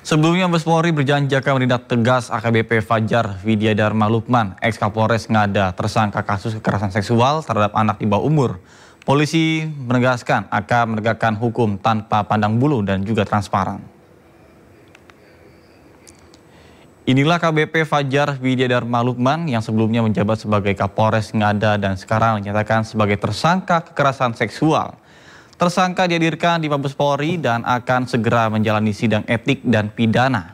Sebelumnya, Mabes Polri berjanji akan menindak tegas AKBP Fajar Widyadharma Lukman, ex-Kapolres Ngada, tersangka kasus kekerasan seksual terhadap anak di bawah umur. Polisi menegaskan akan menegakkan hukum tanpa pandang bulu dan juga transparan. Inilah KBP Fajar Widyadharma Lukman yang sebelumnya menjabat sebagai Kapolres Ngada dan sekarang dinyatakan sebagai tersangka kekerasan seksual. Tersangka dihadirkan di Mabes Polri dan akan segera menjalani sidang etik dan pidana.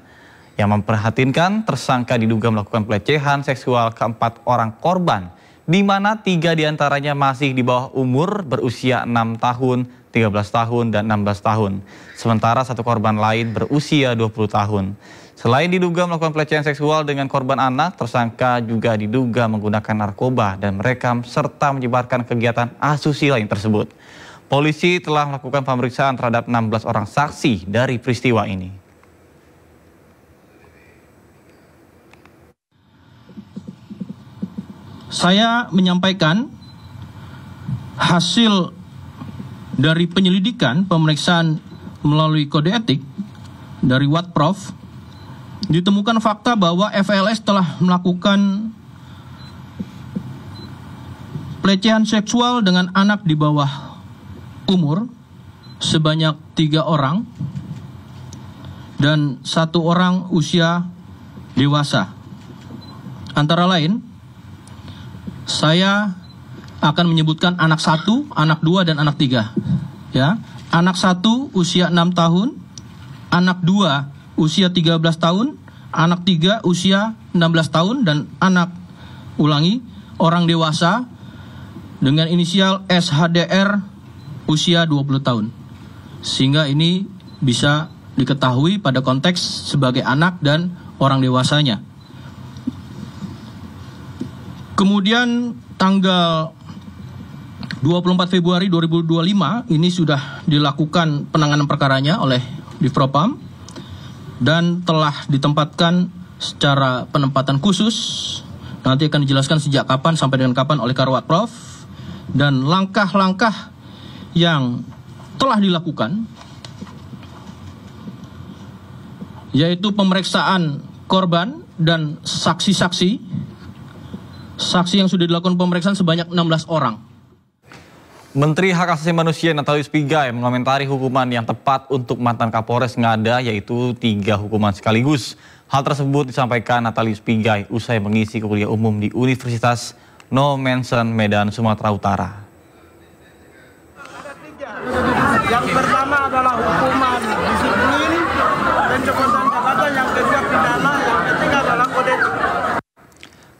Yang memprihatinkan, tersangka diduga melakukan pelecehan seksual keempat orang korban, di mana 3 diantaranya masih di bawah umur berusia 6 tahun, 13 tahun, dan 16 tahun. Sementara satu korban lain berusia 20 tahun. Selain diduga melakukan pelecehan seksual dengan korban anak, tersangka juga diduga menggunakan narkoba dan merekam serta menyebarkan kegiatan asusila yang tersebut. Polisi telah melakukan pemeriksaan terhadap 16 orang saksi dari peristiwa ini. Saya menyampaikan hasil dari penyelidikan pemeriksaan melalui kode etik dari Watprov, ditemukan fakta bahwa FLS telah melakukan pelecehan seksual dengan anak di bawah umur sebanyak 3 orang dan 1 orang usia dewasa. Antara lain, saya akan menyebutkan anak 1, anak 2, dan anak 3. Ya, anak 1 usia 6 tahun, anak 2 usia 13 tahun, anak 3 usia 16 tahun, dan orang dewasa dengan inisial SHDR usia 20 tahun. Sehingga ini bisa diketahui pada konteks sebagai anak dan orang dewasanya. Kemudian tanggal 24 Februari 2025 ini sudah dilakukan penanganan perkaranya oleh Divpropam dan telah ditempatkan secara penempatan khusus. Nanti akan dijelaskan sejak kapan sampai dengan kapan oleh Karwatprov, dan langkah-langkah yang telah dilakukan yaitu pemeriksaan korban dan saksi-saksi yang sudah dilakukan pemeriksaan sebanyak 16 orang. Menteri Hak Asasi Manusia Natalius Pigai mengomentari hukuman yang tepat untuk mantan Kapolres Ngada, yaitu 3 hukuman sekaligus. Hal tersebut disampaikan Natalius Pigai usai mengisi kuliah umum di Universitas No Mention Medan, Sumatera Utara. Yang pertama adalah hukuman disiplin, pencopotan jabatan, yang kedua pidana, yang ketiga adalah kode.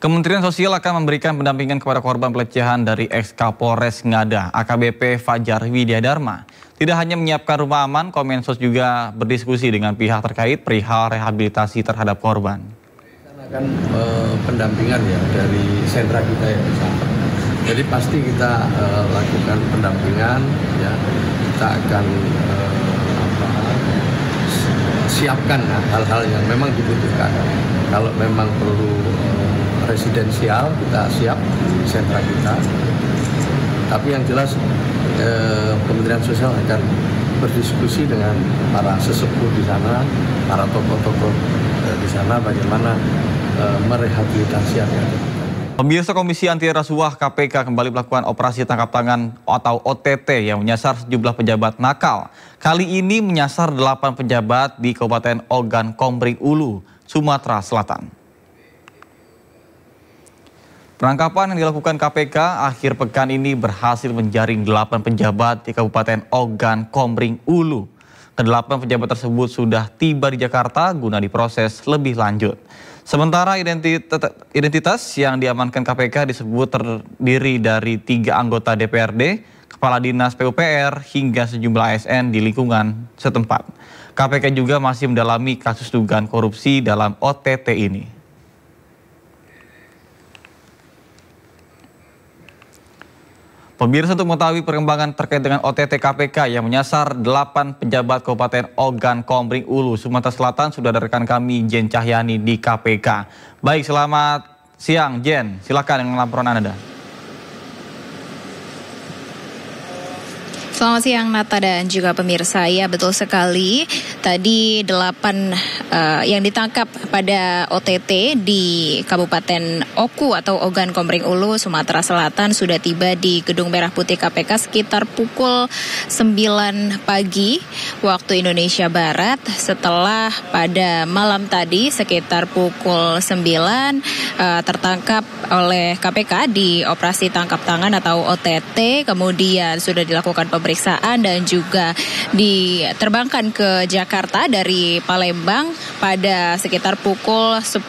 Kementerian Sosial akan memberikan pendampingan kepada korban pelecehan dari ex-Kapolres Ngada, AKBP Fajar Widyadharma. Tidak hanya menyiapkan rumah aman, Komensos juga berdiskusi dengan pihak terkait perihal rehabilitasi terhadap korban. Akan pendampingan ya dari sentra kita yang di sana. Jadi pasti kita lakukan pendampingan, ya kita akan siapkan hal-hal yang memang dibutuhkan. Kalau memang perlu residensial, kita siap sentra kita. Tapi yang jelas Kementerian Sosial akan berdiskusi dengan para sesepuh di sana, para tokoh-tokoh di sana, bagaimana merehabilitasi anak-anak. Pemirsa, Komisi Anti Rasuah KPK kembali melakukan operasi tangkap tangan atau OTT yang menyasar sejumlah pejabat nakal. Kali ini menyasar 8 pejabat di Kabupaten Ogan Komering Ulu, Sumatera Selatan. Penangkapan yang dilakukan KPK akhir pekan ini berhasil menjaring 8 pejabat di Kabupaten Ogan Komering Ulu. Ke-8 pejabat tersebut sudah tiba di Jakarta guna diproses lebih lanjut. Sementara identitas yang diamankan KPK disebut terdiri dari 3 anggota DPRD, kepala dinas PUPR, hingga sejumlah ASN di lingkungan setempat. KPK juga masih mendalami kasus dugaan korupsi dalam OTT ini. Pemirsa, untuk mengetahui perkembangan terkait dengan OTT KPK yang menyasar 8 pejabat Kabupaten Ogan Komering Ulu, Sumatera Selatan, sudah ada rekan kami Jen Cahyani di KPK. Baik, selamat siang Jen, silakan dengan laporan Anda. Selamat siang Nata dan juga pemirsa. Ya, betul sekali. Tadi 8 yang ditangkap pada OTT di Kabupaten Oku atau Ogan Komering Ulu, Sumatera Selatan sudah tiba di Gedung Merah Putih KPK sekitar pukul 9 pagi waktu Indonesia Barat, setelah pada malam tadi sekitar pukul 9 tertangkap oleh KPK di operasi tangkap tangan atau OTT, kemudian sudah dilakukan pemeriksaan dan juga diterbangkan ke Jakarta dari Palembang pada sekitar pukul 10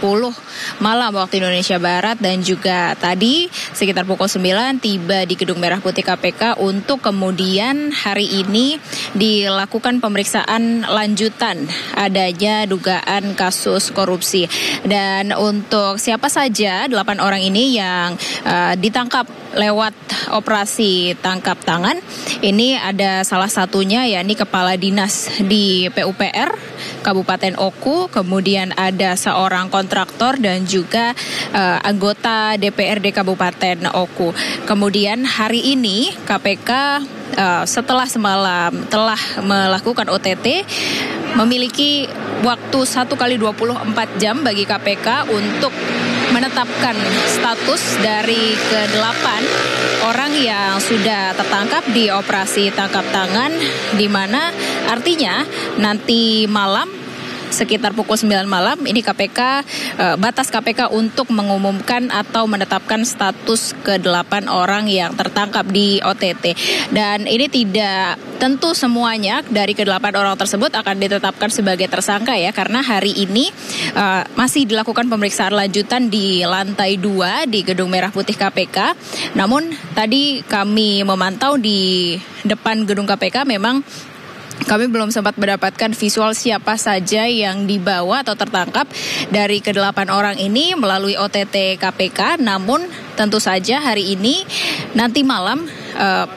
malam waktu Indonesia Barat, dan juga tadi sekitar pukul 9 tiba di Gedung Merah Putih KPK untuk kemudian hari ini dilakukan pemeriksaan lanjutan adanya dugaan kasus korupsi. Dan untuk siapa saja 8 orang ini yang ditangkap lewat operasi tangkap tangan, ini ada salah satunya yakni Kepala Dinas di PUPR Kabupaten Oku, kemudian ada seorang kontraktor dan juga anggota DPRD Kabupaten Oku. Kemudian hari ini KPK setelah semalam telah melakukan OTT memiliki waktu 1 kali 24 jam bagi KPK untuk menetapkan status dari ke-8 orang yang sudah tertangkap di operasi tangkap tangan, di mana artinya nanti malam sekitar pukul 9 malam ini KPK, batas KPK untuk mengumumkan atau menetapkan status ke-8 orang yang tertangkap di OTT. Dan ini tidak tentu semuanya dari ke-8 orang tersebut akan ditetapkan sebagai tersangka ya, karena hari ini masih dilakukan pemeriksaan lanjutan di lantai 2 di Gedung Merah Putih KPK. Namun tadi kami memantau di depan gedung KPK, memang kami belum sempat mendapatkan visual siapa saja yang dibawa atau tertangkap dari ke-8 orang ini melalui OTT KPK. Namun tentu saja hari ini nanti malam,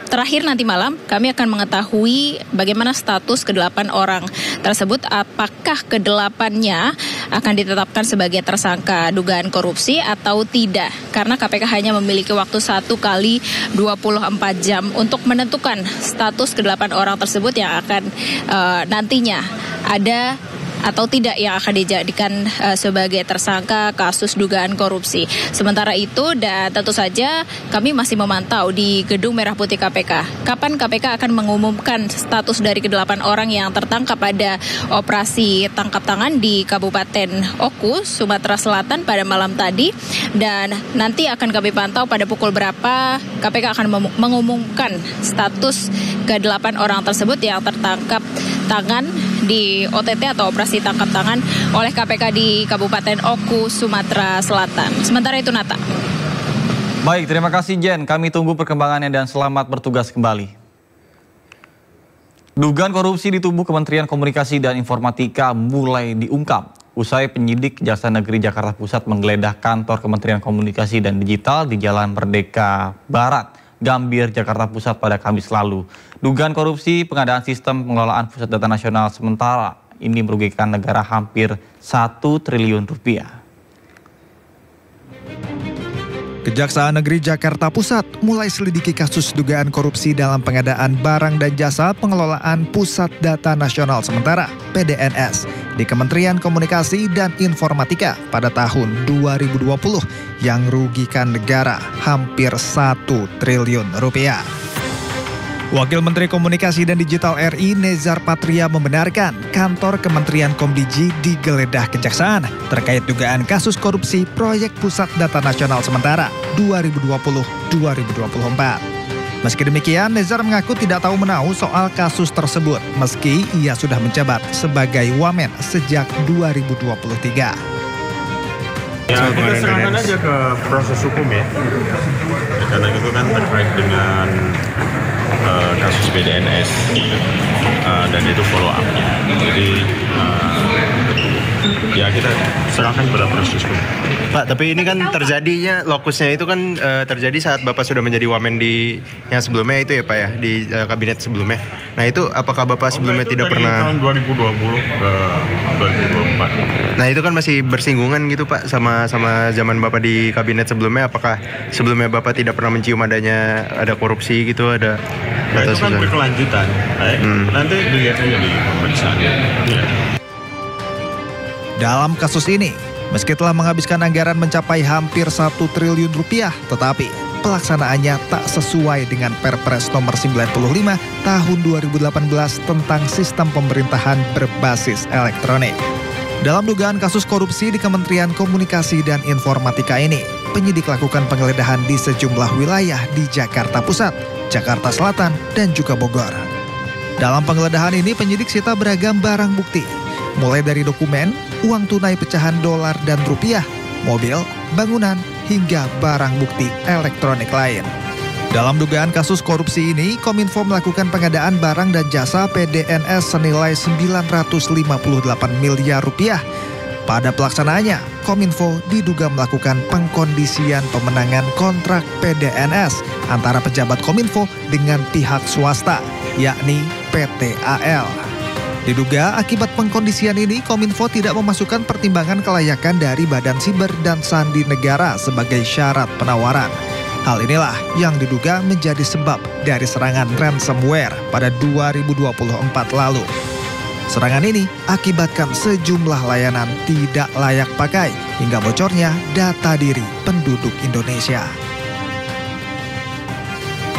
terakhir nanti malam kami akan mengetahui bagaimana status ke-8 orang tersebut, apakah ke-8-nya akan ditetapkan sebagai tersangka dugaan korupsi atau tidak, karena KPK hanya memiliki waktu 1 kali 24 jam untuk menentukan status ke-8 orang tersebut yang akan nantinya ada atau tidak yang akan dijadikan sebagai tersangka kasus dugaan korupsi. Sementara itu, dan tentu saja kami masih memantau di Gedung Merah Putih KPK, kapan KPK akan mengumumkan status dari ke-8 orang yang tertangkap pada operasi tangkap tangan di Kabupaten Oku, Sumatera Selatan pada malam tadi. Dan nanti akan kami pantau pada pukul berapa KPK akan mengumumkan status ke-8 orang tersebut yang tertangkap tangan di OTT atau operasi tangkap tangan oleh KPK di Kabupaten Oku, Sumatera Selatan. Sementara itu, Nata. Baik, terima kasih Jen. Kami tunggu perkembangannya dan selamat bertugas kembali. Dugaan korupsi di tubuh Kementerian Komunikasi dan Informatika mulai diungkap usai penyidik Kejaksaan Negeri Jakarta Pusat menggeledah kantor Kementerian Komunikasi dan Digital di Jalan Merdeka Barat, Gambir, Jakarta Pusat pada Kamis lalu. Dugaan korupsi pengadaan sistem pengelolaan pusat data nasional sementara ini merugikan negara hampir 1 triliun rupiah. Kejaksaan Negeri Jakarta Pusat mulai selidiki kasus dugaan korupsi dalam pengadaan barang dan jasa pengelolaan Pusat Data Nasional Sementara (PDNS) di Kementerian Komunikasi dan Informatika pada tahun 2020 yang merugikan negara hampir 1 triliun rupiah. Wakil Menteri Komunikasi dan Digital RI Nezar Patria membenarkan kantor Kementerian Komdigi digeledah Kejaksaan terkait dugaan kasus korupsi proyek Pusat Data Nasional Sementara 2020-2024. Meski demikian, Nezar mengaku tidak tahu menahu soal kasus tersebut meski ia sudah menjabat sebagai Wamen sejak 2023. Ya, kita serahkan aja ke proses hukum ya. Karena itu kan terkait dengan kasus PDNS dan itu follow up-nya. Jadi ya kita serahkan pada proses hukum. Pak, tapi ini kan terjadinya lokusnya itu kan terjadi saat Bapak sudah menjadi Wamen di yang sebelumnya itu ya Pak ya, di kabinet sebelumnya. Nah itu apakah Bapak sebelumnya tidak pernah? Tahun 2020 ke 2024. Pak. Nah itu kan masih bersinggungan gitu Pak sama zaman Bapak di kabinet sebelumnya. Apakah sebelumnya Bapak tidak pernah mencium ada korupsi gitu, ada? Ya, itu kan berkelanjutan. Nanti dilihat aja di pemeriksaan. Ya. Dalam kasus ini, meski telah menghabiskan anggaran mencapai hampir 1 triliun rupiah, tetapi pelaksanaannya tak sesuai dengan Perpres nomor 95 tahun 2018 tentang sistem pemerintahan berbasis elektronik. Dalam dugaan kasus korupsi di Kementerian Komunikasi dan Informatika ini, penyidik lakukan penggeledahan di sejumlah wilayah di Jakarta Pusat, Jakarta Selatan, dan juga Bogor. Dalam penggeledahan ini, penyidik sita beragam barang bukti, mulai dari dokumen, uang tunai pecahan dolar dan rupiah, mobil, bangunan, hingga barang bukti elektronik lain. Dalam dugaan kasus korupsi ini, Kominfo melakukan pengadaan barang dan jasa PDNS senilai 958 miliar rupiah. Pada pelaksanaannya, Kominfo diduga melakukan pengkondisian pemenangan kontrak PDNS antara pejabat Kominfo dengan pihak swasta, yakni PT AL. Diduga akibat pengkondisian ini, Kominfo tidak memasukkan pertimbangan kelayakan dari Badan Siber dan Sandi Negara sebagai syarat penawaran. Hal inilah yang diduga menjadi sebab dari serangan ransomware pada 2024 lalu. Serangan ini akibatkan sejumlah layanan tidak layak pakai hingga bocornya data diri penduduk Indonesia.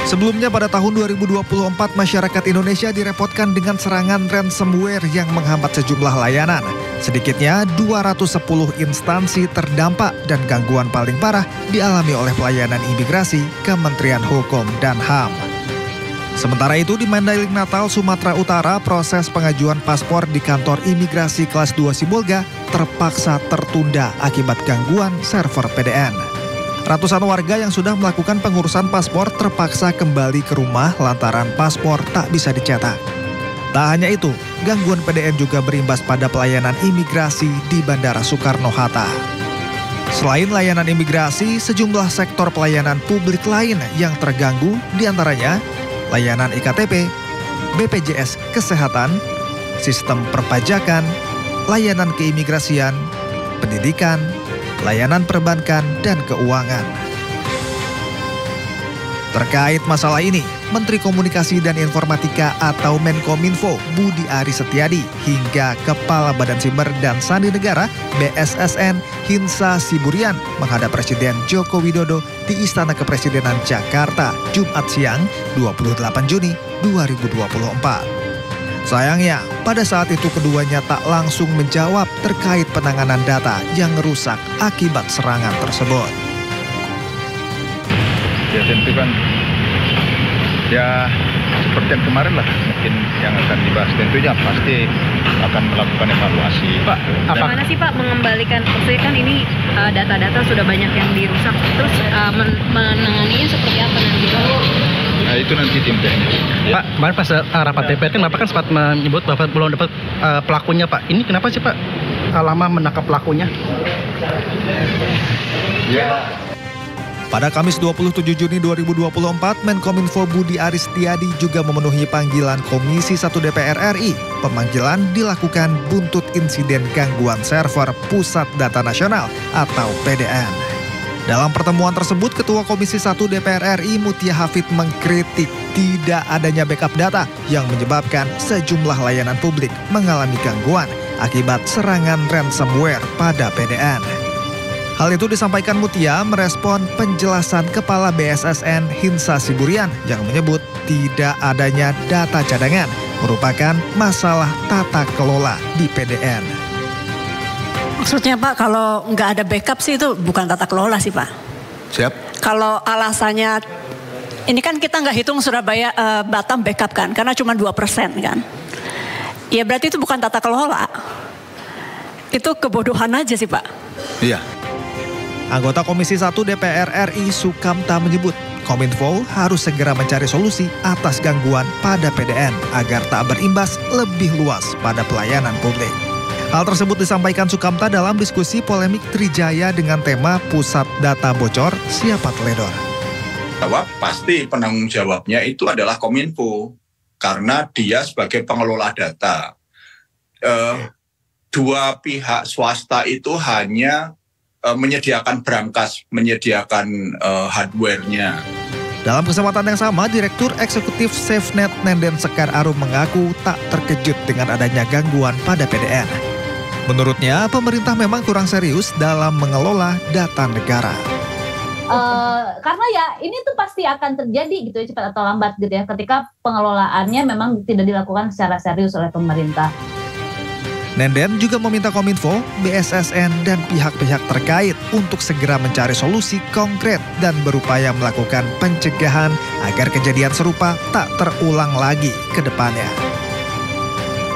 Sebelumnya pada tahun 2024, masyarakat Indonesia direpotkan dengan serangan ransomware yang menghambat sejumlah layanan. Sedikitnya 210 instansi terdampak dan gangguan paling parah dialami oleh pelayanan imigrasi Kementerian Hukum dan HAM. Sementara itu di Mandailing Natal, Sumatera Utara, proses pengajuan paspor di kantor imigrasi kelas 2 Sibolga terpaksa tertunda akibat gangguan server PDN. Ratusan warga yang sudah melakukan pengurusan paspor terpaksa kembali ke rumah lantaran paspor tak bisa dicetak. Tak hanya itu, gangguan PDN juga berimbas pada pelayanan imigrasi di Bandara Soekarno-Hatta. Selain layanan imigrasi, sejumlah sektor pelayanan publik lain yang terganggu diantaranya layanan IKTP, BPJS Kesehatan, sistem perpajakan, layanan keimigrasian, pendidikan, layanan perbankan, dan keuangan. Terkait masalah ini, Menteri Komunikasi dan Informatika atau Menkominfo Budi Aris Setiadi hingga Kepala Badan Siber dan Sandi Negara BSSN Hinsa Siburian menghadap Presiden Joko Widodo di Istana Kepresidenan Jakarta Jumat siang 28 Juni 2024. Sayangnya, pada saat itu keduanya tak langsung menjawab terkait penanganan data yang rusak akibat serangan tersebut. Ya tentu kan, ya seperti yang kemarin lah mungkin yang akan dibahas, tentunya pasti akan melakukan evaluasi. Pak, gimana sih Pak mengembalikan, maksudnya kan ini data-data sudah banyak yang dirusak, terus menanganinya seperti apa nanti? Nah itu nanti tim teknis. Pak, kemarin pas rapat DPR kan Bapak kan sempat menyebut bahwa belum dapat pelakunya Pak. Ini kenapa sih Pak lama menangkap pelakunya? Ya. Pada Kamis 27 Juni 2024, Menkominfo Budi Aris Setiadi juga memenuhi panggilan Komisi 1 DPR RI. Pemanggilan dilakukan buntut insiden gangguan server Pusat Data Nasional atau PDN. Dalam pertemuan tersebut, Ketua Komisi 1 DPR RI Mutia Hafid mengkritik tidak adanya backup data yang menyebabkan sejumlah layanan publik mengalami gangguan akibat serangan ransomware pada PDN. Hal itu disampaikan Mutia merespon penjelasan Kepala BSSN Hinsa Siburian yang menyebut tidak adanya data cadangan merupakan masalah tata kelola di PDN. Maksudnya Pak, kalau nggak ada backup sih itu bukan tata kelola sih Pak. Siap. Kalau alasannya, ini kan kita nggak hitung Surabaya Batam backup kan, karena cuma 2% kan. Ya berarti itu bukan tata kelola. Itu kebodohan aja sih Pak. Iya. Anggota Komisi 1 DPR RI Sukamta menyebut Kominfo harus segera mencari solusi atas gangguan pada PDN agar tak berimbas lebih luas pada pelayanan publik. Hal tersebut disampaikan Sukamta dalam diskusi polemik Trijaya dengan tema Pusat Data Bocor, Siapa Teledor. Bahwa pasti penanggung jawabnya itu adalah Kominfo karena dia sebagai pengelola data. dua pihak swasta itu hanya menyediakan brankas, menyediakan hardware-nya. Dalam kesempatan yang sama, Direktur Eksekutif SafeNet Nenden Sekar Arum mengaku tak terkejut dengan adanya gangguan pada PDN. Menurutnya, pemerintah memang kurang serius dalam mengelola data negara. Karena ya ini tuh pasti akan terjadi gitu ya, cepat atau lambat gitu ya, ketika pengelolaannya memang tidak dilakukan secara serius oleh pemerintah. Nenden juga meminta Kominfo, BSSN, dan pihak-pihak terkait untuk segera mencari solusi konkret dan berupaya melakukan pencegahan agar kejadian serupa tak terulang lagi ke depannya.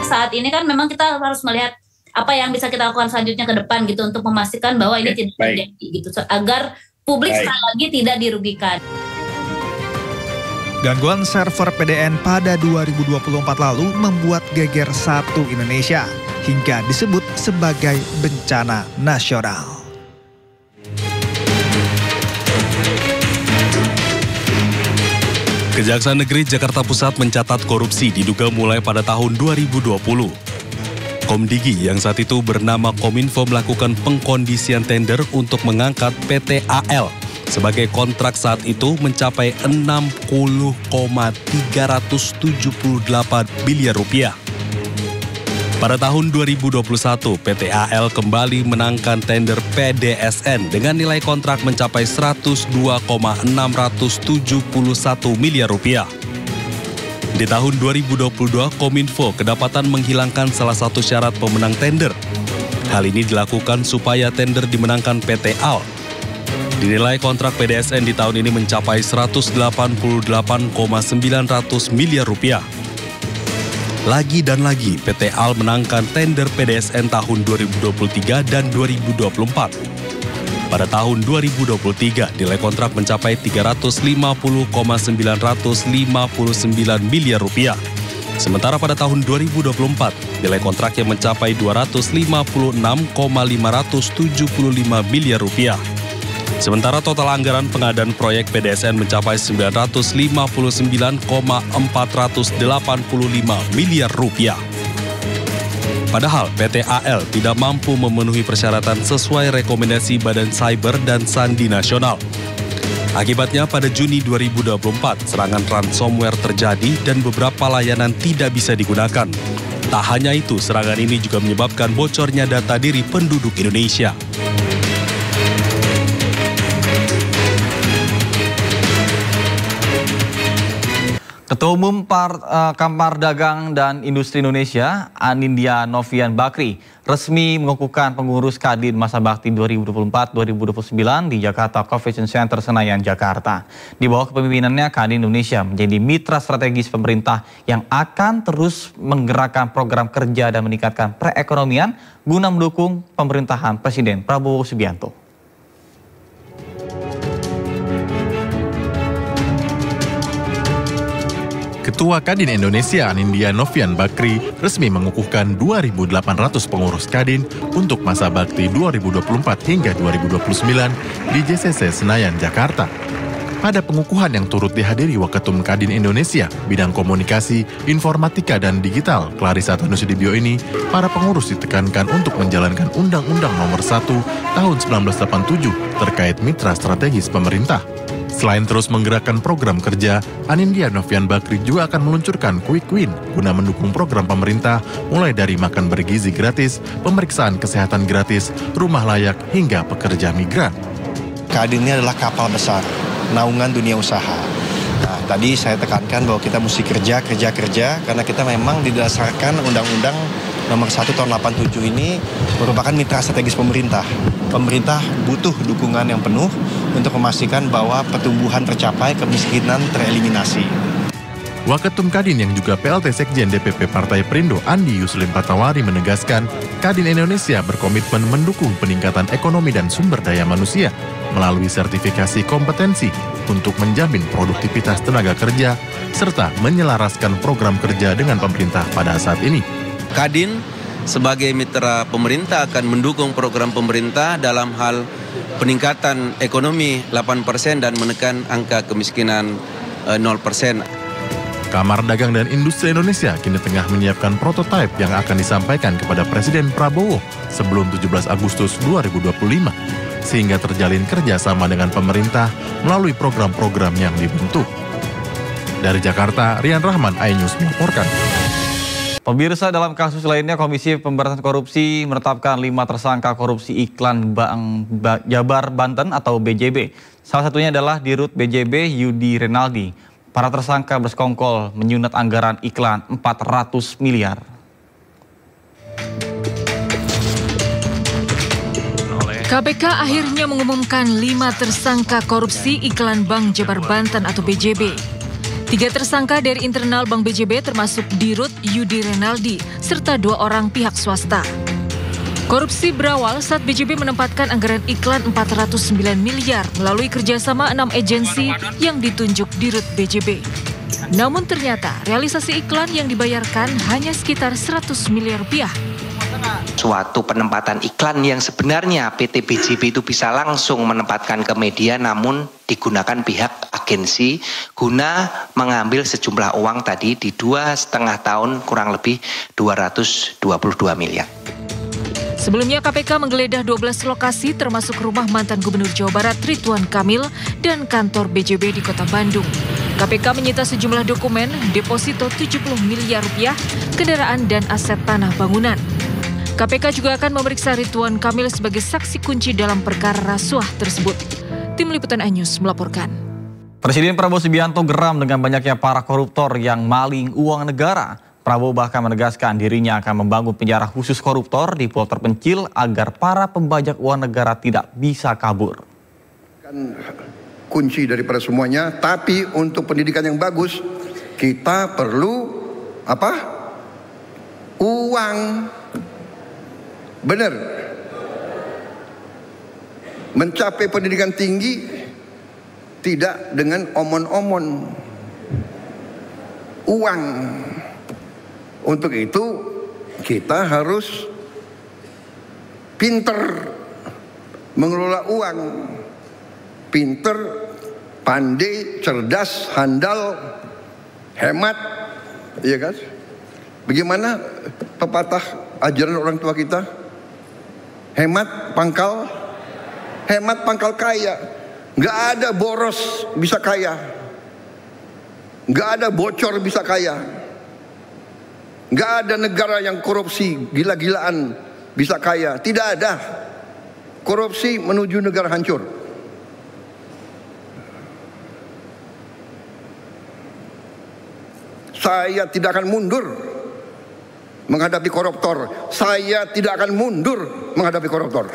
Saat ini kan memang kita harus melihat apa yang bisa kita lakukan selanjutnya ke depan gitu untuk memastikan bahwa ini tidak terjadi gitu, agar publik sekali lagi tidak dirugikan. Gangguan server PDN pada 2024 lalu membuat geger satu Indonesia hingga disebut sebagai bencana nasional. Kejaksaan Negeri Jakarta Pusat mencatat korupsi diduga mulai pada tahun 2020. Komdigi yang saat itu bernama Kominfo melakukan pengkondisian tender untuk mengangkat PT AL sebagai kontrak saat itu mencapai 60,378 miliar rupiah. Pada tahun 2021, PT AL kembali menangkan tender PDSN dengan nilai kontrak mencapai 102,671 miliar rupiah. Di tahun 2022, Kominfo kedapatan menghilangkan salah satu syarat pemenang tender. Hal ini dilakukan supaya tender dimenangkan PT AL. Dinilai kontrak PDSN di tahun ini mencapai 188,900 miliar rupiah. Lagi dan lagi, PT AL menangkan tender PDSN tahun 2023 dan 2024. Pada tahun 2023, nilai kontrak mencapai 350,959 miliar rupiah. Sementara pada tahun 2024, nilai kontraknya mencapai 256,575 miliar rupiah. Sementara total anggaran pengadaan proyek PDSN mencapai 959,485 miliar rupiah. Padahal PT AL tidak mampu memenuhi persyaratan sesuai rekomendasi Badan Cyber dan Sandi Nasional. Akibatnya pada Juni 2024, serangan ransomware terjadi dan beberapa layanan tidak bisa digunakan. Tak hanya itu, serangan ini juga menyebabkan bocornya data diri penduduk Indonesia. Ketua Umum Kamar Dagang dan Industri Indonesia, Anindya Novian Bakri, resmi mengukuhkan pengurus Kadin Masa Bakti 2024-2029 di Jakarta Convention Center Senayan, Jakarta. Di bawah kepemimpinannya, Kadin Indonesia menjadi mitra strategis pemerintah yang akan terus menggerakkan program kerja dan meningkatkan perekonomian guna mendukung pemerintahan Presiden Prabowo Subianto. Ketua Kadin Indonesia Anindya Novian Bakri resmi mengukuhkan 2.800 pengurus Kadin untuk masa bakti 2024 hingga 2029 di JCC Senayan, Jakarta. Pada pengukuhan yang turut dihadiri Waketum Kadin Indonesia, bidang komunikasi, informatika, dan digital, Clarissa Tanusudibyo ini, para pengurus ditekankan untuk menjalankan Undang-Undang Nomor 1 Tahun 1987 terkait mitra strategis pemerintah. Selain terus menggerakkan program kerja, Anindya Novian Bakri juga akan meluncurkan Quick Win guna mendukung program pemerintah mulai dari makan bergizi gratis, pemeriksaan kesehatan gratis, rumah layak, hingga pekerja migran. Kadin ini adalah kapal besar, naungan dunia usaha. Nah, tadi saya tekankan bahwa kita mesti kerja, karena kita memang didasarkan Undang-Undang Nomor 1 Tahun 87 ini merupakan mitra strategis pemerintah. Pemerintah butuh dukungan yang penuh untuk memastikan bahwa pertumbuhan tercapai, kemiskinan tereliminasi. Waketum Kadin yang juga PLT Sekjen DPP Partai Perindo Andi Yuslim Patawari menegaskan, Kadin Indonesia berkomitmen mendukung peningkatan ekonomi dan sumber daya manusia melalui sertifikasi kompetensi untuk menjamin produktivitas tenaga kerja serta menyelaraskan program kerja dengan pemerintah pada saat ini. Kadin sebagai mitra pemerintah akan mendukung program pemerintah dalam hal peningkatan ekonomi 8% dan menekan angka kemiskinan 0%. Kamar Dagang dan Industri Indonesia kini tengah menyiapkan prototipe yang akan disampaikan kepada Presiden Prabowo sebelum 17 Agustus 2025, sehingga terjalin kerjasama dengan pemerintah melalui program-program yang dibentuk. Dari Jakarta, Rian Rahman, iNews melaporkan. Pemirsa, dalam kasus lainnya, Komisi Pemberantasan Korupsi menetapkan 5 tersangka korupsi iklan Bank Jabar Banten atau BJB. Salah satunya adalah Dirut BJB Yudi Renaldi. Para tersangka bersekongkol menyunat anggaran iklan 400 miliar. KPK akhirnya mengumumkan 5 tersangka korupsi iklan Bank Jabar Banten atau BJB. 3 tersangka dari internal Bank BJB termasuk Dirut Yudi Renaldi serta 2 orang pihak swasta. Korupsi berawal saat BJB menempatkan anggaran iklan 409 miliar melalui kerjasama 6 agensi yang ditunjuk Dirut BJB. Namun ternyata realisasi iklan yang dibayarkan hanya sekitar 100 miliar rupiah. Suatu penempatan iklan yang sebenarnya PT BJB itu bisa langsung menempatkan ke media, namun digunakan pihak agensi guna mengambil sejumlah uang tadi di 2,5 tahun, kurang lebih 222 miliar. Sebelumnya KPK menggeledah 12 lokasi termasuk rumah mantan Gubernur Jawa Barat Ridwan Kamil dan kantor BJB di Kota Bandung. KPK menyita sejumlah dokumen, deposito 70 miliar rupiah, kendaraan dan aset tanah bangunan. KPK juga akan memeriksa Ridwan Kamil sebagai saksi kunci dalam perkara rasuah tersebut. Tim Liputan iNews melaporkan. Presiden Prabowo Subianto geram dengan banyaknya para koruptor yang maling uang negara. Prabowo bahkan menegaskan dirinya akan membangun penjara khusus koruptor di pulau terpencil agar para pembajak uang negara tidak bisa kabur. Kunci daripada semuanya, tapi untuk pendidikan yang bagus kita perlu apa? Uang. Benar. Mencapai pendidikan tinggi tidak dengan omon-omon. Uang. Untuk itu kita harus pinter mengelola uang. Pinter, pandai, cerdas, handal, hemat, iya kan? Bagaimana pepatah ajaran orang tua kita? Hemat pangkal kaya. Nggak ada boros bisa kaya. Nggak ada bocor bisa kaya. Nggak ada negara yang korupsi gila-gilaan bisa kaya. Tidak ada. Korupsi menuju negara hancur. Saya tidak akan mundur menghadapi koruptor. Saya tidak akan mundur menghadapi koruptor.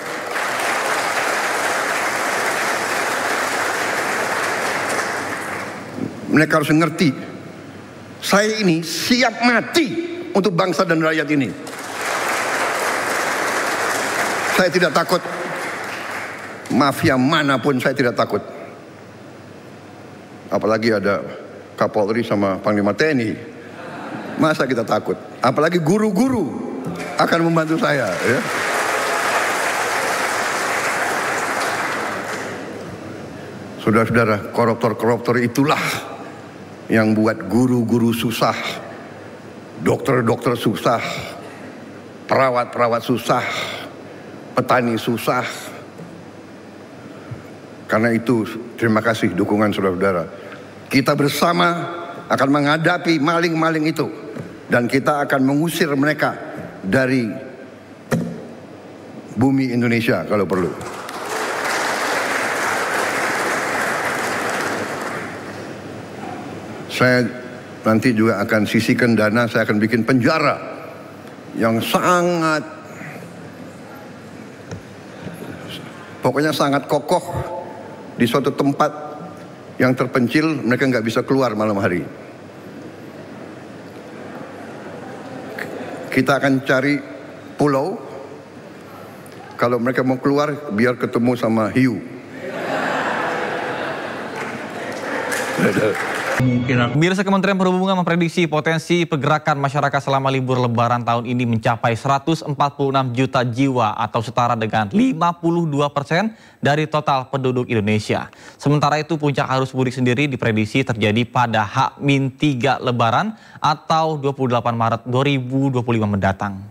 Mereka harus mengerti, saya ini siap mati untuk bangsa dan rakyat ini. Saya tidak takut. Mafia manapun saya tidak takut. Apalagi ada Kapolri sama Panglima TNI. Masa kita takut? Apalagi guru-guru akan membantu saya. Ya. Saudara-saudara, koruptor-koruptor itulah yang buat guru-guru susah, dokter-dokter susah, perawat-perawat susah, petani susah. Karena itu, terima kasih dukungan saudara-saudara. Kita bersama akan menghadapi maling-maling itu. Dan kita akan mengusir mereka dari bumi Indonesia kalau perlu. Saya nanti juga akan sisihkan dana, saya akan bikin penjara yang sangat, pokoknya sangat kokoh di suatu tempat yang terpencil, mereka nggak bisa keluar malam hari. Kita akan cari pulau, kalau mereka mau keluar biar ketemu sama hiu. Pemirsa, Kementerian Perhubungan memprediksi potensi pergerakan masyarakat selama libur Lebaran tahun ini mencapai 146 juta jiwa atau setara dengan 52% dari total penduduk Indonesia. Sementara itu puncak arus mudik sendiri diprediksi terjadi pada H-3 Lebaran atau 28 Maret 2025 mendatang.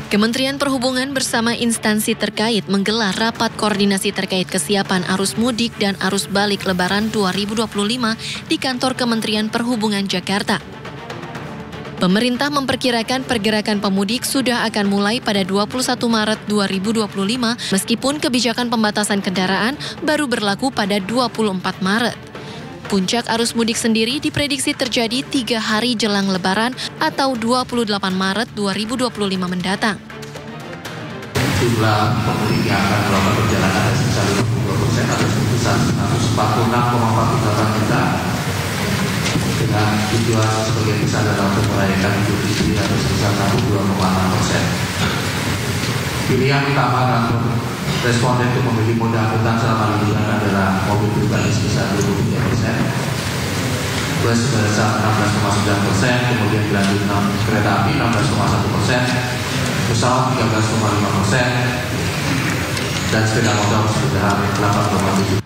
Kementerian Perhubungan bersama instansi terkait menggelar rapat koordinasi terkait kesiapan arus mudik dan arus balik Lebaran 2025 di kantor Kementerian Perhubungan Jakarta. Pemerintah memperkirakan pergerakan pemudik sudah akan mulai pada 21 Maret 2025 meskipun kebijakan pembatasan kendaraan baru berlaku pada 24 Maret. Puncak arus mudik sendiri diprediksi terjadi 3 hari jelang Lebaran atau 28 Maret 2025 mendatang. Jumlah pemudik yang akan melakukan perjalanan ada sebesar 52% atau sebesar 146,48 juta dengan tujuan sebagian besar dalam untuk merayakan Idul Fitri atau sebesar 62,6%. Pilihan utama dalam responden untuk memilih moda angkutan selama liburan adalah mobil pribadi sebesar 23%, bus sebesar 16,9%, kemudian dilanjut kereta api 16,1%, pesawat 13,5%, dan sepeda motor sebesar 8,7%.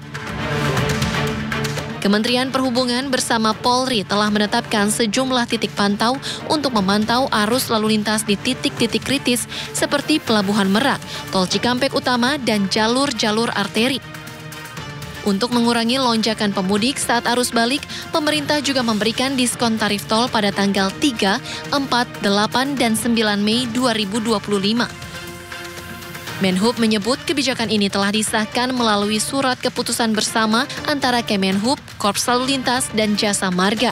Kementerian Perhubungan bersama Polri telah menetapkan sejumlah titik pantau untuk memantau arus lalu lintas di titik-titik kritis seperti Pelabuhan Merak, Tol Cikampek Utama, dan jalur-jalur arteri. Untuk mengurangi lonjakan pemudik saat arus balik, pemerintah juga memberikan diskon tarif tol pada tanggal 3, 4, 8, dan 9 Mei 2025. Menhub menyebut kebijakan ini telah disahkan melalui surat keputusan bersama antara Kemenhub, Korps Lalu Lintas, dan Jasa Marga.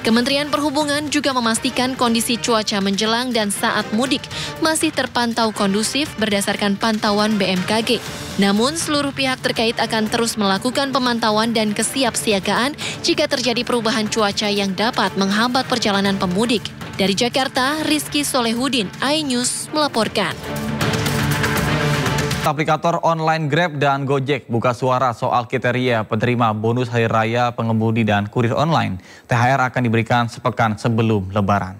Kementerian Perhubungan juga memastikan kondisi cuaca menjelang dan saat mudik masih terpantau kondusif berdasarkan pantauan BMKG. Namun, seluruh pihak terkait akan terus melakukan pemantauan dan kesiapsiagaan jika terjadi perubahan cuaca yang dapat menghambat perjalanan pemudik. Dari Jakarta, Rizky Solehudin, iNews melaporkan. Aplikator online Grab dan Gojek buka suara soal kriteria penerima bonus hari raya pengemudi dan kurir online. THR akan diberikan sepekan sebelum Lebaran.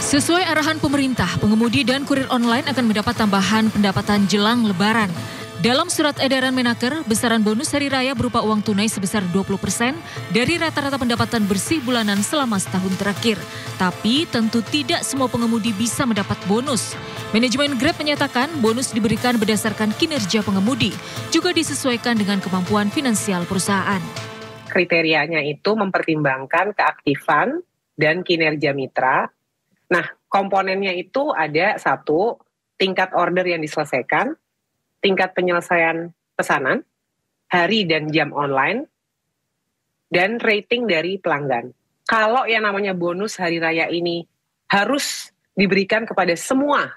Sesuai arahan pemerintah, pengemudi dan kurir online akan mendapat tambahan pendapatan jelang Lebaran. Dalam surat edaran Menaker, besaran bonus hari raya berupa uang tunai sebesar 20% dari rata-rata pendapatan bersih bulanan selama setahun terakhir. Tapi tentu tidak semua pengemudi bisa mendapat bonus. Manajemen Grab menyatakan bonus diberikan berdasarkan kinerja pengemudi, juga disesuaikan dengan kemampuan finansial perusahaan. Kriterianya itu mempertimbangkan keaktifan dan kinerja mitra. Nah, komponennya itu ada 1, tingkat order yang diselesaikan, tingkat penyelesaian pesanan, hari dan jam online, dan rating dari pelanggan. Kalau yang namanya bonus hari raya ini harus diberikan kepada semua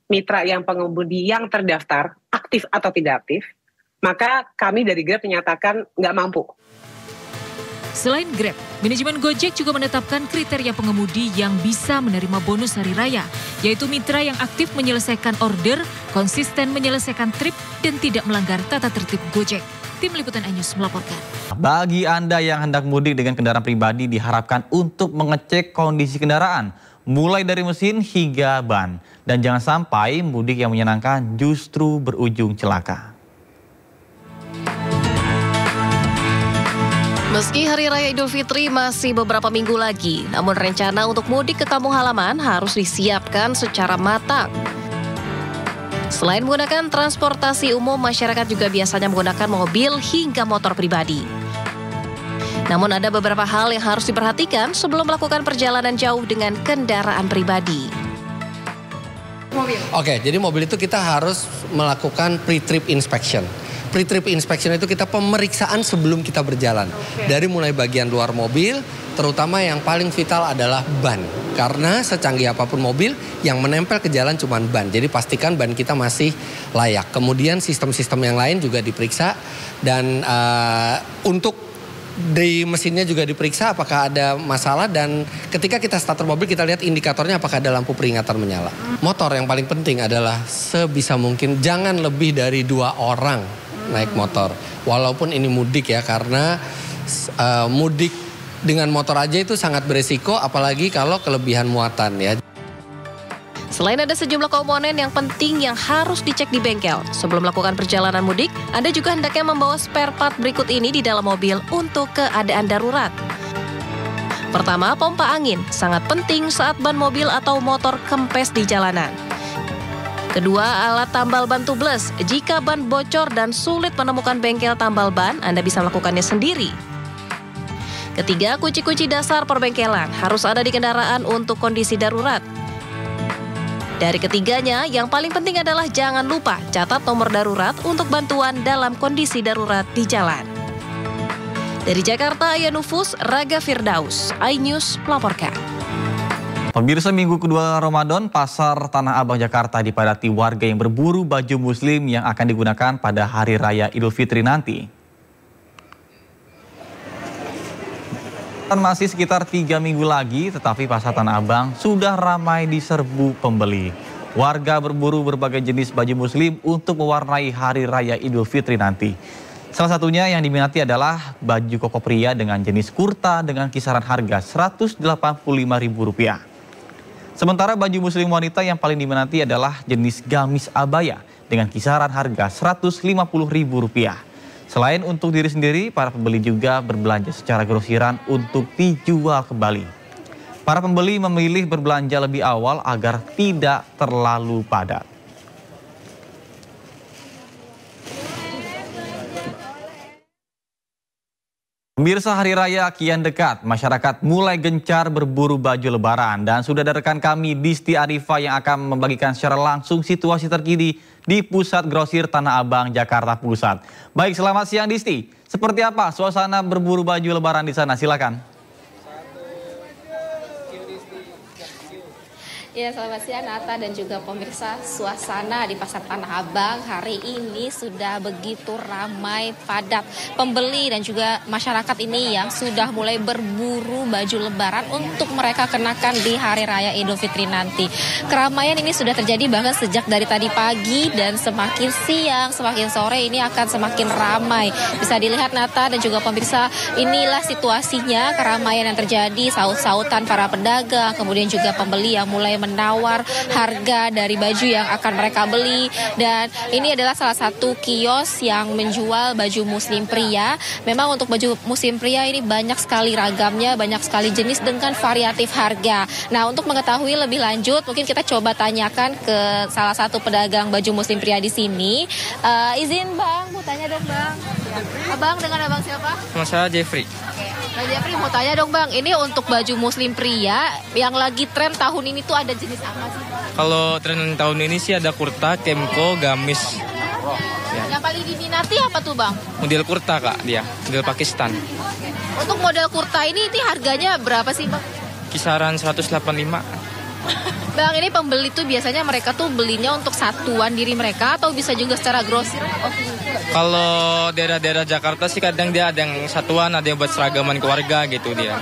mitra yang pengemudi yang terdaftar, aktif atau tidak aktif, maka kami dari Grab menyatakan nggak mampu. Selain Grab, manajemen Gojek juga menetapkan kriteria pengemudi yang bisa menerima bonus hari raya, yaitu mitra yang aktif menyelesaikan order, konsisten menyelesaikan trip, dan tidak melanggar tata tertib Gojek. Tim Liputan iNews melaporkan. Bagi Anda yang hendak mudik dengan kendaraan pribadi diharapkan untuk mengecek kondisi kendaraan, mulai dari mesin hingga ban. Dan jangan sampai mudik yang menyenangkan justru berujung celaka. Meski Hari Raya Idul Fitri masih beberapa minggu lagi, namun rencana untuk mudik ke kampung halaman harus disiapkan secara matang. Selain menggunakan transportasi umum, masyarakat juga biasanya menggunakan mobil hingga motor pribadi. Namun ada beberapa hal yang harus diperhatikan sebelum melakukan perjalanan jauh dengan kendaraan pribadi. Oke, jadi mobil itu kita harus melakukan pre-trip inspection. Pre-trip inspection itu kita pemeriksaan sebelum kita berjalan. Dari mulai bagian luar mobil, terutama yang paling vital adalah ban. Karena secanggih apapun mobil, yang menempel ke jalan cuma ban. Jadi pastikan ban kita masih layak. Kemudian sistem-sistem yang lain juga diperiksa. Dan untuk di mesinnya juga diperiksa apakah ada masalah, dan ketika kita starter mobil kita lihat indikatornya apakah ada lampu peringatan menyala. Motor yang paling penting adalah sebisa mungkin jangan lebih dari 2 orang naik motor. Walaupun ini mudik ya, karena mudik dengan motor aja itu sangat beresiko, apalagi kalau kelebihan muatan ya. Selain ada sejumlah komponen yang penting yang harus dicek di bengkel, sebelum melakukan perjalanan mudik, Anda juga hendaknya membawa spare part berikut ini di dalam mobil untuk keadaan darurat. Pertama, pompa angin, sangat penting saat ban mobil atau motor kempes di jalanan. Kedua, alat tambal ban tubeless. Jika ban bocor dan sulit menemukan bengkel tambal ban, Anda bisa melakukannya sendiri. Ketiga, kunci-kunci dasar perbengkelan harus ada di kendaraan untuk kondisi darurat. Dari ketiganya, yang paling penting adalah jangan lupa catat nomor darurat untuk bantuan dalam kondisi darurat di jalan. Dari Jakarta, Aya Nufus, Raga Firdaus, iNews melaporkan. Pemirsa, minggu kedua Ramadan, Pasar Tanah Abang Jakarta dipadati warga yang berburu baju muslim yang akan digunakan pada Hari Raya Idul Fitri nanti. Masih sekitar 3 minggu lagi, tetapi Pasar Tanah Abang sudah ramai diserbu pembeli. Warga berburu berbagai jenis baju muslim untuk mewarnai Hari Raya Idul Fitri nanti. Salah satunya yang diminati adalah baju koko pria dengan jenis kurta dengan kisaran harga Rp185.000. Sementara baju muslim wanita yang paling diminati adalah jenis gamis abaya dengan kisaran harga Rp150.000. Selain untuk diri sendiri, para pembeli juga berbelanja secara grosiran untuk dijual kembali. Para pembeli memilih berbelanja lebih awal agar tidak terlalu padat. Pemirsa, Hari Raya kian dekat, masyarakat mulai gencar berburu baju lebaran. Dan sudah ada rekan kami, Disti Arifa, yang akan membagikan secara langsung situasi terkini di Pusat Grosir Tanah Abang, Jakarta Pusat. Baik, selamat siang Disti. Seperti apa suasana berburu baju lebaran di sana? Silakan. Ya, selamat siang Nata dan juga pemirsa. Suasana di Pasar Tanah Abang hari ini sudah begitu ramai, padat pembeli dan juga masyarakat ini yang sudah mulai berburu baju lebaran untuk mereka kenakan di Hari Raya Idul Fitri nanti. Keramaian ini sudah terjadi bahkan sejak dari tadi pagi, dan semakin siang, semakin sore ini akan semakin ramai. Bisa dilihat Nata dan juga pemirsa, inilah situasinya, keramaian yang terjadi, saut-sautan para pedagang, kemudian juga pembeli yang mulai menawar harga dari baju yang akan mereka beli. Dan ini adalah salah satu kios yang menjual baju muslim pria. Memang untuk baju muslim pria ini banyak sekali ragamnya, banyak sekali jenis dengan variatif harga. Nah, untuk mengetahui lebih lanjut, mungkin kita coba tanyakan ke salah satu pedagang baju muslim pria di sini. Izin Bang, mau tanya dong Bang. Abang dengan abang siapa? Nama saya Jeffrey. Bang Jeffrey, mau tanya dong Bang, ini untuk baju muslim pria yang lagi tren tahun ini tuh ada jenis apa sih? Kalau tren tahun ini sih ada kurta, kemko, gamis. Ya. Yang paling diminati apa tuh Bang? Model kurta Kak, dia, model Pakistan. Untuk model kurta ini harganya berapa sih Bang? Kisaran 185. Bang, ini pembeli tuh biasanya mereka tuh belinya untuk satuan diri mereka atau bisa juga secara grosir? Kalau daerah-daerah Jakarta sih kadang dia ada yang satuan, ada yang buat seragaman keluarga gitu dia.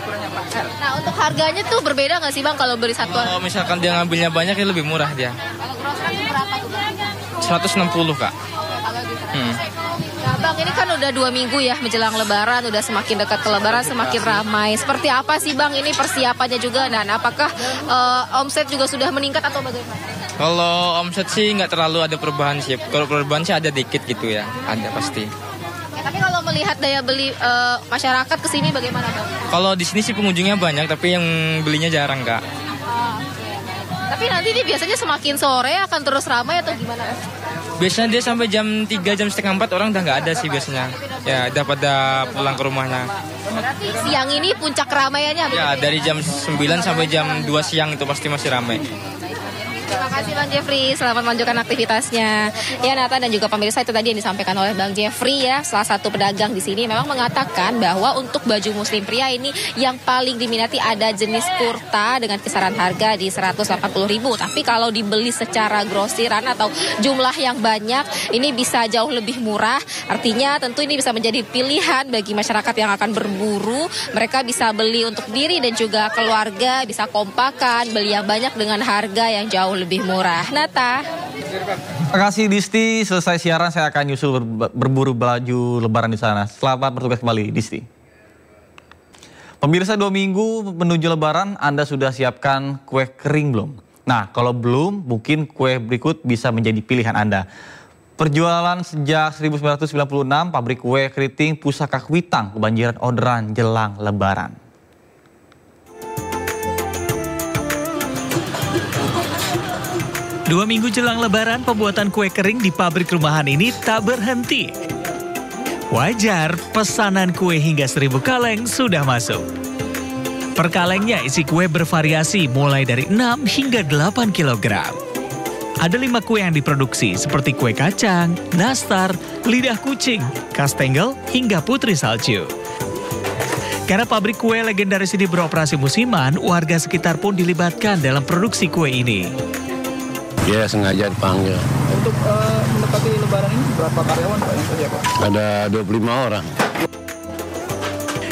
Nah, untuk harganya tuh berbeda nggak sih Bang kalau beli satuan? Kalau misalkan dia ngambilnya banyak ya lebih murah dia. Kalau grosir berapa tuh Bang? 160 Kak. Nah Bang, ini kan udah 2 minggu ya menjelang Lebaran, udah semakin dekat ke Lebaran, semakin ramai. Seperti apa sih Bang ini persiapannya juga, dan apakah omset juga sudah meningkat atau bagaimana? Kalau omset sih nggak terlalu ada perubahan sih. Kalau perubahan sih ada dikit gitu ya, ada pasti. Ya, tapi kalau melihat daya beli masyarakat kesini bagaimana Bang? Kalau di sini sih pengunjungnya banyak, tapi yang belinya jarang Kak. Tapi nanti dia biasanya semakin sore akan terus ramai atau gimana? Biasanya dia sampai jam 3, jam setengah 4 orang udah nggak ada sih biasanya. Ya, udah pada pulang ke rumahnya. Berarti siang ini puncak keramaiannya? Ya, dari jam 9 sampai jam 2 siang itu pasti masih ramai. Terima kasih Bang Jeffrey, selamat melanjutkan aktivitasnya. Ya Nata dan juga pemirsa, itu tadi yang disampaikan oleh Bang Jeffrey ya, salah satu pedagang di sini memang mengatakan bahwa untuk baju muslim pria ini yang paling diminati ada jenis kurta dengan kisaran harga di 180.000. Tapi kalau dibeli secara grosiran atau jumlah yang banyak ini bisa jauh lebih murah. Artinya tentu ini bisa menjadi pilihan bagi masyarakat yang akan berburu. Mereka bisa beli untuk diri dan juga keluarga, bisa kompakan, beli yang banyak dengan harga yang jauh lebih murah. Nata. Terima kasih Disti, selesai siaran saya akan nyusul berburu baju lebaran di sana. Selamat bertugas kembali Disti. Pemirsa, 2 minggu menuju lebaran, Anda sudah siapkan kue kering belum? Nah, kalau belum, mungkin kue berikut bisa menjadi pilihan Anda. Perjualan sejak 1996, pabrik kue keriting Pusaka Kuitang kebanjiran orderan jelang lebaran. Dua minggu jelang lebaran, pembuatan kue kering di pabrik rumahan ini tak berhenti. Wajar, pesanan kue hingga 1000 kaleng sudah masuk. Per kalengnya isi kue bervariasi mulai dari 6 hingga 8 kg. Ada 5 kue yang diproduksi seperti kue kacang, nastar, lidah kucing, kastengel, hingga putri salju. Karena pabrik kue legendaris ini beroperasi musiman, warga sekitar pun dilibatkan dalam produksi kue ini. Ya, sengaja dipanggil. Untuk mendekati lebaran ini berapa karyawan Pak yang kerja Pak? Ada 25 orang.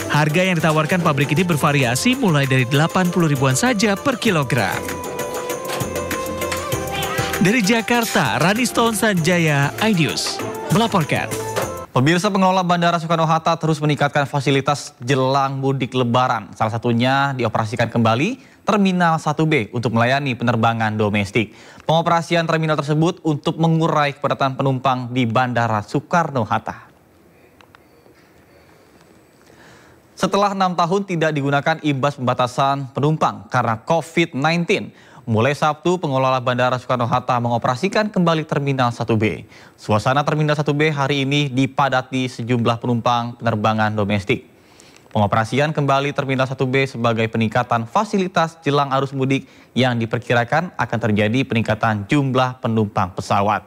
Harga yang ditawarkan pabrik ini bervariasi mulai dari 80 ribuan saja per kilogram. Dari Jakarta, Raniston Sanjaya, iNews melaporkan. Pemirsa, pengelola Bandara Soekarno-Hatta terus meningkatkan fasilitas jelang mudik lebaran. Salah satunya dioperasikan kembali Terminal 1B untuk melayani penerbangan domestik. Pengoperasian terminal tersebut untuk mengurai kepadatan penumpang di Bandara Soekarno-Hatta. Setelah 6 tahun tidak digunakan imbas pembatasan penumpang karena COVID-19, mulai Sabtu pengelola Bandara Soekarno-Hatta mengoperasikan kembali Terminal 1B. Suasana Terminal 1B hari ini dipadati sejumlah penumpang penerbangan domestik. Pengoperasian kembali Terminal 1B sebagai peningkatan fasilitas jelang arus mudik yang diperkirakan akan terjadi peningkatan jumlah penumpang pesawat.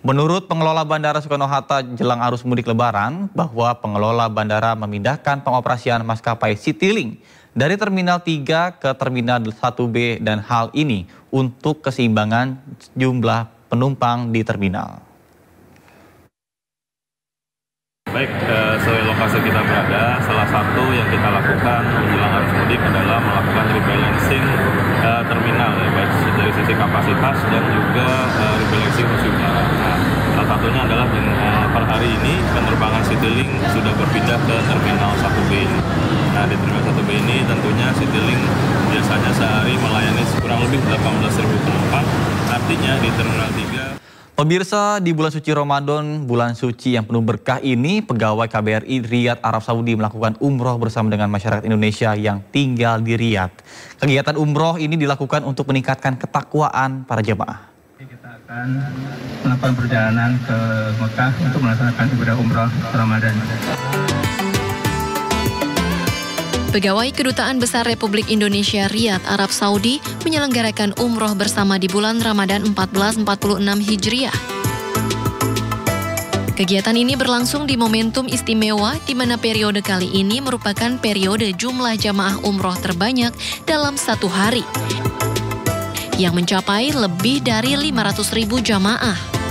Menurut pengelola Bandara Soekarno-Hatta jelang arus mudik lebaran, bahwa pengelola bandara memindahkan pengoperasian maskapai Citylink dari Terminal 3 ke Terminal 1B dan hal ini untuk keseimbangan jumlah penumpang di terminal. Baik, sesuai lokasi kita berada, salah satu yang kita lakukan menjelang arus mudik adalah melakukan rebalancing terminal, ya, baik dari sisi kapasitas dan juga rebalancing fungsional. Nah, salah satunya adalah per hari ini penerbangan Citylink sudah berpindah ke Terminal 1B ini. Nah, di Terminal 1B ini tentunya Citylink biasanya sehari melayani kurang lebih 18.000 penumpang, artinya di Terminal 3. Pemirsa, di bulan suci Ramadan, bulan suci yang penuh berkah ini, pegawai KBRI Riyadh Arab Saudi melakukan umroh bersama dengan masyarakat Indonesia yang tinggal di Riyadh. Kegiatan umroh ini dilakukan untuk meningkatkan ketakwaan para jemaah. Kita akan melakukan perjalanan ke Mekah untuk melaksanakan ibadah umroh Ramadan. Pegawai Kedutaan Besar Republik Indonesia Riyadh Arab Saudi menyelenggarakan umroh bersama di bulan Ramadan 1446 Hijriah. Kegiatan ini berlangsung di momentum istimewa di mana periode kali ini merupakan periode jumlah jamaah umroh terbanyak dalam satu hari, yang mencapai lebih dari 500.000 jamaah.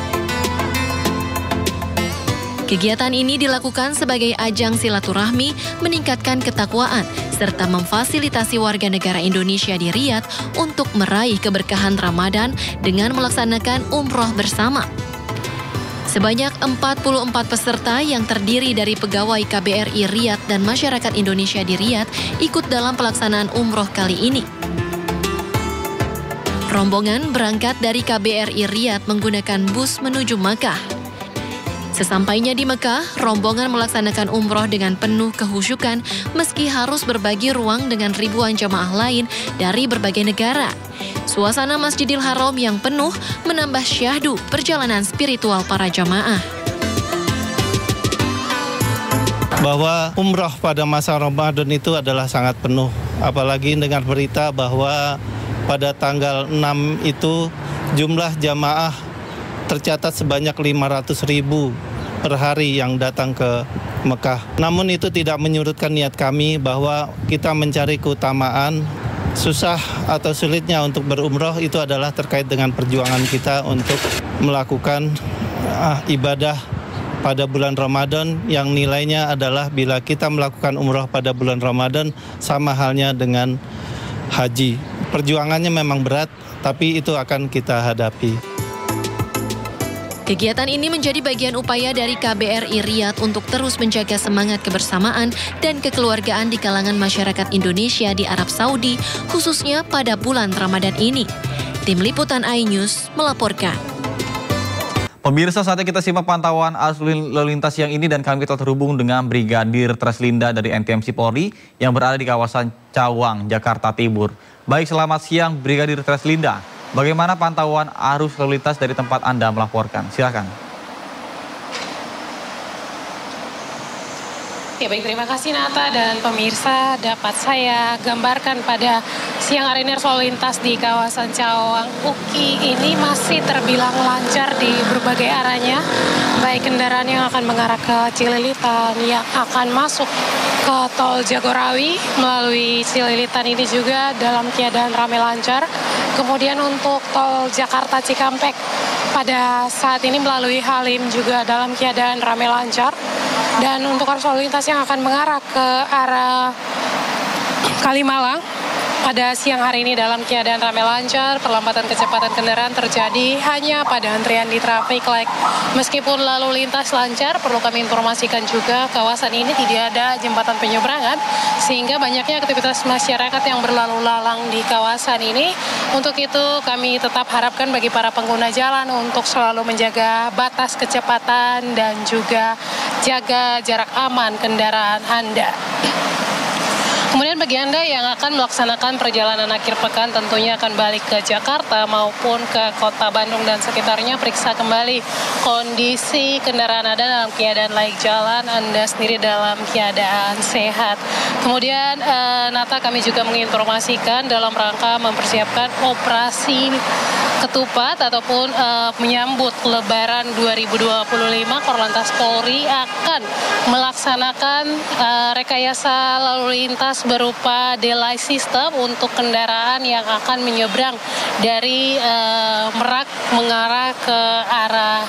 Kegiatan ini dilakukan sebagai ajang silaturahmi, meningkatkan ketakwaan, serta memfasilitasi warga negara Indonesia di Riyadh untuk meraih keberkahan Ramadan dengan melaksanakan umroh bersama. Sebanyak 44 peserta yang terdiri dari pegawai KBRI Riyadh dan masyarakat Indonesia di Riyadh ikut dalam pelaksanaan umroh kali ini. Rombongan berangkat dari KBRI Riyadh menggunakan bus menuju Makkah. Sesampainya di Mekah, rombongan melaksanakan umroh dengan penuh kehusyukan meski harus berbagi ruang dengan ribuan jamaah lain dari berbagai negara. Suasana Masjidil Haram yang penuh menambah syahdu perjalanan spiritual para jamaah. Bahwa umroh pada masa Ramadan itu adalah sangat penuh, apalagi dengan berita bahwa pada tanggal 6 itu jumlah jamaah tercatat sebanyak 500.000 per hari yang datang ke Mekah. Namun itu tidak menyurutkan niat kami bahwa kita mencari keutamaan. Susah atau sulitnya untuk berumroh itu adalah terkait dengan perjuangan kita untuk melakukan ibadah pada bulan Ramadan yang nilainya adalah bila kita melakukan umroh pada bulan Ramadan sama halnya dengan haji. Perjuangannya memang berat, tapi itu akan kita hadapi. Kegiatan ini menjadi bagian upaya dari KBRI Riyadh untuk terus menjaga semangat kebersamaan dan kekeluargaan di kalangan masyarakat Indonesia di Arab Saudi, khususnya pada bulan Ramadan ini. Tim Liputan iNews melaporkan. Pemirsa, saatnya kita simak pantauan arus lalu lintas siang ini dan kami telah terhubung dengan Brigadir Treslinda dari NTMC Polri yang berada di kawasan Cawang, Jakarta Timur. Baik, selamat siang Brigadir Treslinda. Bagaimana pantauan arus lalu lintas dari tempat Anda melaporkan? Silakan. Ya, baik, terima kasih Nata dan pemirsa. Dapat saya gambarkan pada siang hari ini arus lalu lintas di kawasan Cawang UKI ini masih terbilang lancar di berbagai arahnya. Baik kendaraan yang akan mengarah ke Cililitan, yang akan masuk ke tol Jagorawi melalui Cililitan ini juga dalam keadaan ramai lancar. Kemudian untuk tol Jakarta Cikampek pada saat ini melalui Halim juga dalam keadaan ramai lancar. Dan untuk arus lalu lintas yang akan mengarah ke arah Kalimalang pada siang hari ini dalam keadaan ramai lancar, perlambatan kecepatan kendaraan terjadi hanya pada antrian di traffic light. Meskipun lalu lintas lancar, perlu kami informasikan juga kawasan ini tidak ada jembatan penyeberangan, sehingga banyaknya aktivitas masyarakat yang berlalu lalang di kawasan ini. Untuk itu kami tetap harapkan bagi para pengguna jalan untuk selalu menjaga batas kecepatan dan juga jaga jarak aman kendaraan Anda. Kemudian bagi Anda yang akan melaksanakan perjalanan akhir pekan tentunya akan balik ke Jakarta maupun ke kota Bandung dan sekitarnya, periksa kembali kondisi kendaraan Anda dalam keadaan layak jalan, Anda sendiri dalam keadaan sehat. Kemudian Nata, kami juga menginformasikan dalam rangka mempersiapkan operasi ketupat ataupun menyambut Lebaran 2025, Korlantas Polri akan melaksanakan rekayasa lalu lintas berupa delay system untuk kendaraan yang akan menyeberang dari Merak mengarah ke arah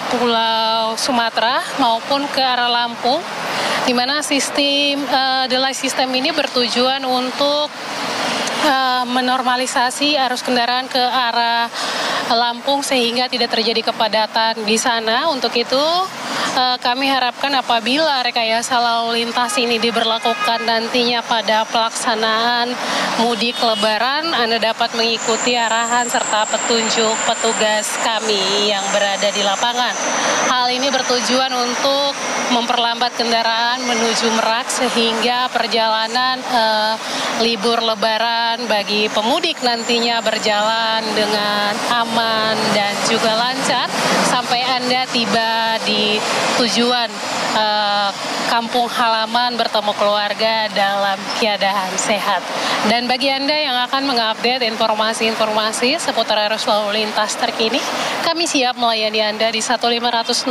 Pulau Sumatera maupun ke arah Lampung, di mana sistem delay system ini bertujuan untuk menormalisasi arus kendaraan ke arah Lampung sehingga tidak terjadi kepadatan di sana. Untuk itu kami harapkan apabila rekayasa lalu lintas ini diberlakukan nantinya pada pelaksanaan mudik Lebaran, Anda dapat mengikuti arahan serta petunjuk petugas kami yang berada di lapangan. Hal ini bertujuan untuk memperlambat kendaraan menuju Merak sehingga perjalanan libur Lebaran bagi pemudik nantinya berjalan dengan aman dan juga lancar sampai Anda tiba di tujuan kampung halaman bertemu keluarga dalam keadaan sehat. Dan bagi Anda yang akan mengupdate informasi-informasi seputar arus lalu lintas terkini, kami siap melayani Anda di 15669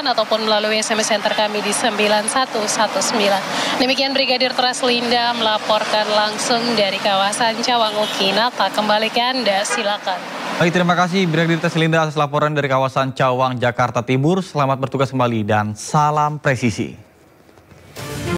ataupun melalui SMS center kami di 9119. Demikian Brigadir Treslinda melaporkan langsung dari kawasan Cawang UKI. Nata, kembali ke Anda, silakan. Baik, terima kasih Brigadir Treslinda atas laporan dari kawasan Cawang, Jakarta Timur. Selamat bertugas kembali dan salam presisi.